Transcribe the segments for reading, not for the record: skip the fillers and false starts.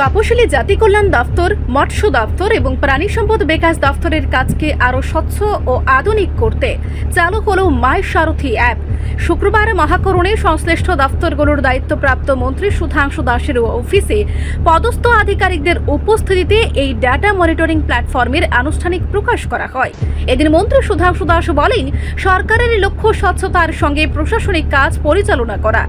তপশিলি জাতি কল্যাণ দপ্তর, মৎস্য দপ্তর এবং প্রাণী সম্পদ বিকাশ দপ্তরের কাজকে আরও স্বচ্ছ ও আধুনিক করতে চালু হলো মাই সারথি অ্যাপ। শুক্রবার মহাকরণে সংশ্লিষ্ট দপ্তরগুলোর দায়িত্বপ্রাপ্ত মন্ত্রী সুধাংশু দাসের অফিসে পদস্থ আধিকারিকদের উপস্থিতিতে এই ডাটা মনিটরিং প্ল্যাটফর্মের আনুষ্ঠানিক প্রকাশ করা হয়। এদিন মন্ত্রী সুধাংশু দাস বলেন, সরকারের লক্ষ্য স্বচ্ছতার সঙ্গে প্রশাসনিক কাজ পরিচালনা করা।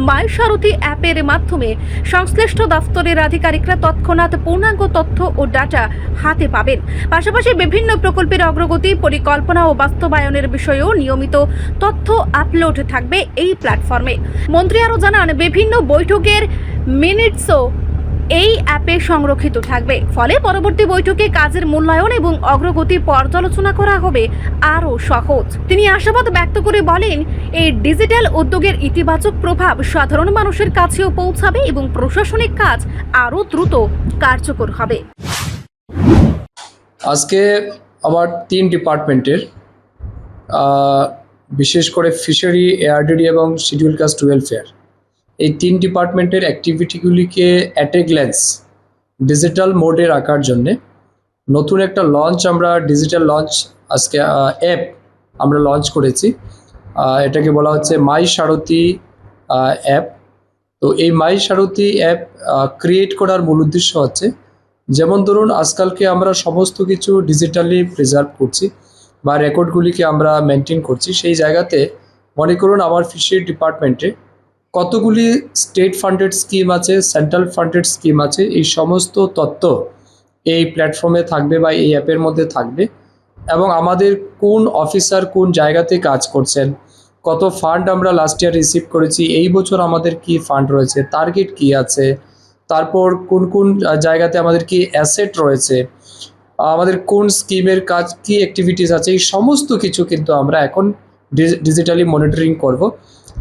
মাই সারথি অ্যাপের মাধ্যমে সংশ্লিষ্ট দপ্তরের আধিকারিকরা তৎক্ষণাৎ পূর্ণাঙ্গ তথ্য ও ডাটা হাতে পাবেন। পাশাপাশি বিভিন্ন প্রকল্পের অগ্রগতি, পরিকল্পনা ও বাস্তবায়নের বিষয়েও নিয়মিত তথ্য আপলোড থাকবে এই প্ল্যাটফর্মে। মন্ত্রী আরও জানান, বিভিন্ন বৈঠকের মিনিটসও এই অ্যাপে সংরক্ষিত থাকবে, ফলে পরবর্তী বৈঠকে কাজের মূল্যায়ন এবং অগ্রগতি পর্যালোচনা করা হবে আরও সহজ। তিনি আশাবাদ ব্যক্ত করে বলেন, এই ডিজিটাল উদ্যোগের ইতিবাচক প্রভাব সাধারণ মানুষের কাছেও পৌঁছাবে এবং প্রশাসনিক কাজ আরও দ্রুত কার্যকর হবে। আজকে আমার 3 ডিপার্টমেন্টের বিশেষ করে ফিশারি, এআরডিডি এবং শিডিউল কাস্ট ওয়েলফেয়ার, এই 3 ডিপার্টমেন্টের অ্যাক্টিভিটিগুলিকে অ্যাট এ গ্ল্যান্স ডিজিটাল মোডে রাখার জন্যে নতুন একটা লঞ্চ, আমরা ডিজিটাল লঞ্চ আজকে অ্যাপ আমরা লঞ্চ করেছি। এটাকে বলা হচ্ছে মাই সারথি অ্যাপ। তো এই মাই সারথি অ্যাপ ক্রিয়েট করার মূল উদ্দেশ্য হচ্ছে, যেমন ধরুন আজকালকে আমরা সমস্ত কিছু ডিজিটালি প্রিজার্ভ করছি বা রেকর্ডগুলিকে আমরা মেনটেন করছি, সেই জায়গাতে মনে করুন আমার ফিশারি ডিপার্টমেন্টে কতগুলি স্টেট ফান্ডেড স্কিম আছে, সেন্ট্রাল ফান্ডেড স্কিম আছে, এই সমস্ত তথ্য এই প্ল্যাটফর্মে থাকবে বা এই অ্যাপের মধ্যে থাকবে। এবং আমাদের কোন অফিসার কোন জায়গাতে কাজ করছেন, কত ফান্ড আমরা লাস্ট ইয়ার রিসিভ করেছি, এই বছর আমাদের কি ফান্ড রয়েছে, টার্গেট কি আছে, তারপর কোন কোন জায়গাতে আমাদের কি অ্যাসেট রয়েছে, আমাদের কোন স্কিমের কাজ কি অ্যাক্টিভিটিস আছে, এই সমস্ত কিছু কিন্তু আমরা এখন ডিজিটালি মনিটরিং করব।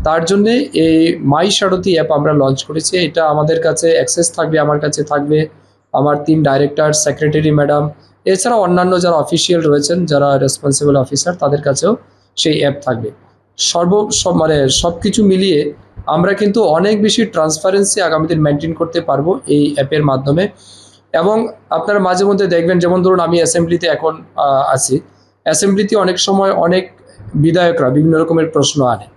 তার জন্যে এই মাই সারথি অ্যাপ আমরা লঞ্চ করেছি। এটা আমাদের কাছে অ্যাক্সেস থাকবে, আমার কাছে থাকবে, আমার 3 ডাইরেক্টর, সেক্রেটারি ম্যাডাম, এছাড়া অন্যান্য যারা অফিসিয়াল রয়েছেন, যারা রেসপন্সিবল অফিসার, তাদের কাছেও সেই অ্যাপ থাকবে। সব কিছু মিলিয়ে আমরা কিন্তু অনেক বেশি ট্রান্সপারেন্সি আগামী দিন মেনটেন করতে পারবো এই অ্যাপের মাধ্যমে। এবং আপনারা মাঝে মধ্যে দেখবেন, যেমন ধরুন আমি অ্যাসেম্বলিতে এখন আছি, অ্যাসেম্বলিতে অনেক সময় অনেক বিধায়করা বিভিন্ন রকমের প্রশ্ন আনে।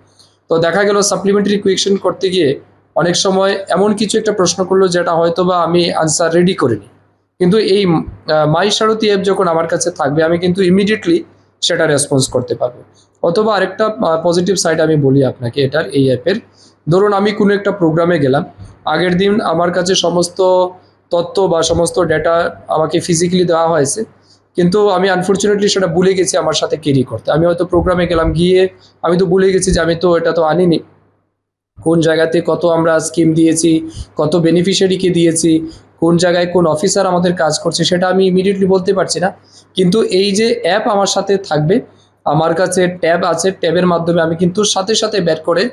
তো দেখা গেল সাপ্লিমেন্টারি কোয়েকশন করতে গিয়ে অনেক সময় এমন কিছু একটা প্রশ্ন করলো যেটা হয়তো বা আমি আনসার রেডি করিনি, কিন্তু এই মাই সারথি অ্যাপ যখন আমার কাছে থাকবে, আমি কিন্তু ইমিডিয়েটলি সেটা রেসপন্স করতে পারবো। অথবা আরেকটা পজিটিভ সাইড আমি বলি আপনাকে এটার, এই অ্যাপের, ধরুন আমি কোনো একটা প্রোগ্রামে গেলাম, আগের দিন আমার কাছে সমস্ত তথ্য বা সমস্ত ডেটা আমাকে ফিজিক্যালি দেওয়া হয়েছে, কিন্তু আমি আনফর্চুনেটলি সেটা ভুলে গেছি আমার সাথে ক্যারি করতে। আমি হয়তো প্রোগ্রামে গেলাম, গিয়ে আমি তো ভুলে গেছি যে আমি তো এটা তো আনিনি, কোন জায়গাতে কত আমরা স্কিম দিয়েছি, কত বেনিফিশিয়ারিকে দিয়েছি, কোন জায়গায় কোন অফিসার আমাদের কাজ করছে, সেটা আমি ইমিডিয়েটলি বলতে পারছি না। কিন্তু এই যে অ্যাপ আমার সাথে থাকবে, আমার কাছে ট্যাব আছে, ট্যাবের মাধ্যমে আমি কিন্তু সাথে সাথে বের করে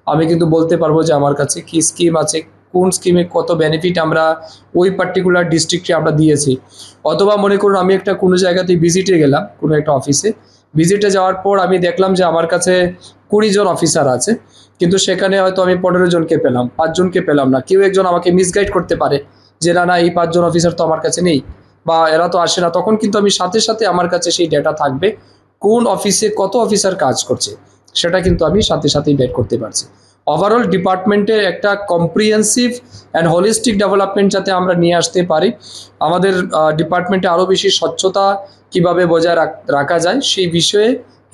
আমি কিন্তু বলতে পারবো যে আমার কাছে কি স্কিম আছে, কোন স্কিমে কত বেনিফিট আমরা ওই পার্টিকুলার ডিস্ট্রিক্টে আমরা দিয়েছি। অথবা মনে করুন আমি একটা কোনো জায়গাতে ভিজিটে গেলাম, কোনো একটা অফিসে ভিজিটে যাওয়ার পর আমি দেখলাম যে আমার কাছে 20 জন অফিসার আছে, কিন্তু সেখানে হয়তো আমি 15 জনকে পেলাম, 5 জনকে পেলাম না। কেউ একজন আমাকে মিসগাইড করতে পারে যে না এই 5 জন অফিসার তো আমার কাছে নেই বা এরা তো আসে না, তখন কিন্তু আমি সাথে সাথে আমার কাছে সেই ডেটা থাকবে, কোন অফিসে কত অফিসার কাজ করছে সেটা কিন্তু আমি সাথে সাথেই বের করতে পারছি। ওভারঅল ডিপার্টমেন্টের একটা কম্প্রিহেন্সিভ অ্যান্ড হোলিস্টিক ডেভেলপমেন্ট যাতে আমরা নিয়ে আসতে পারি, আমাদের ডিপার্টমেন্টে আরও বেশি স্বচ্ছতা কিভাবে বজায় রাখা যায়, সেই বিষয়ে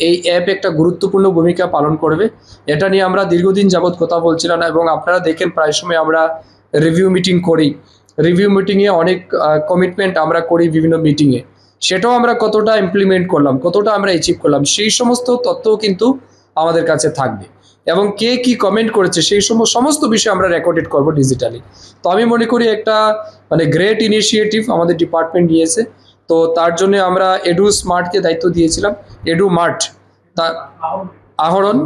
এই অ্যাপ একটা গুরুত্বপূর্ণ ভূমিকা পালন করবে। এটা নিয়ে আমরা দীর্ঘদিন যাবৎ কথা বলছিলাম, এবং আপনারা দেখেন প্রায় সময় আমরা রিভিউ মিটিং করি, রিভিউ মিটিংয়ে অনেক কমিটমেন্ট আমরা করি বিভিন্ন মিটিংয়ে, সেটাও আমরা কতটা ইমপ্লিমেন্ট করলাম, কতটা আমরা অ্যাচিভ করলাম, সেই সমস্ত তথ্যও কিন্তু আমাদের কাছে থাকবে। এবং কে কি কমেন্ট করেছে সেই সমস্ত বিষয় আমরা রেকর্ডেড করব ডিজিটালি। তো আমি মনে করি একটা গ্রেট ইনিশিয়েটিভ আমাদের ডিপার্টমেন্ট নিয়েছে। তো তার জন্য আমরা এডু স্মার্টকে দায়িত্ব দিয়েছিলাম, এডু মার্ট, তা আহরণ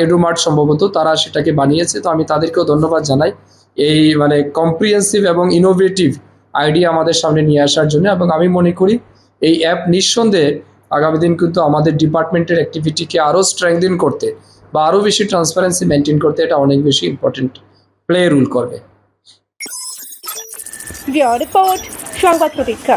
এডু মার্ট সম্ভবত তারা সেটাকে বানিয়েছে। তো আমি তাদেরকেও ধন্যবাদ জানাই এই কম্প্রিহেন্সিভ এবং ইনোভেটিভ আইডিয়া আমাদের সামনে নিয়ে আসার জন্য। এবং আমি মনে করি এই অ্যাপ নিঃসন্দেহে আগামী দিন কিন্তু আমাদের ডিপার্টমেন্টের অ্যাক্টিভিটিকে আরও স্ট্রেংথেন করতে বা আরও বেশি ট্রান্সপারেন্সি মেনটেন করতে এটা অনেক বেশি ইম্পর্টেন্ট প্লে রোল করবে। ব্যুরো রিপোর্ট, সংবাদ প্রতীক্ষা।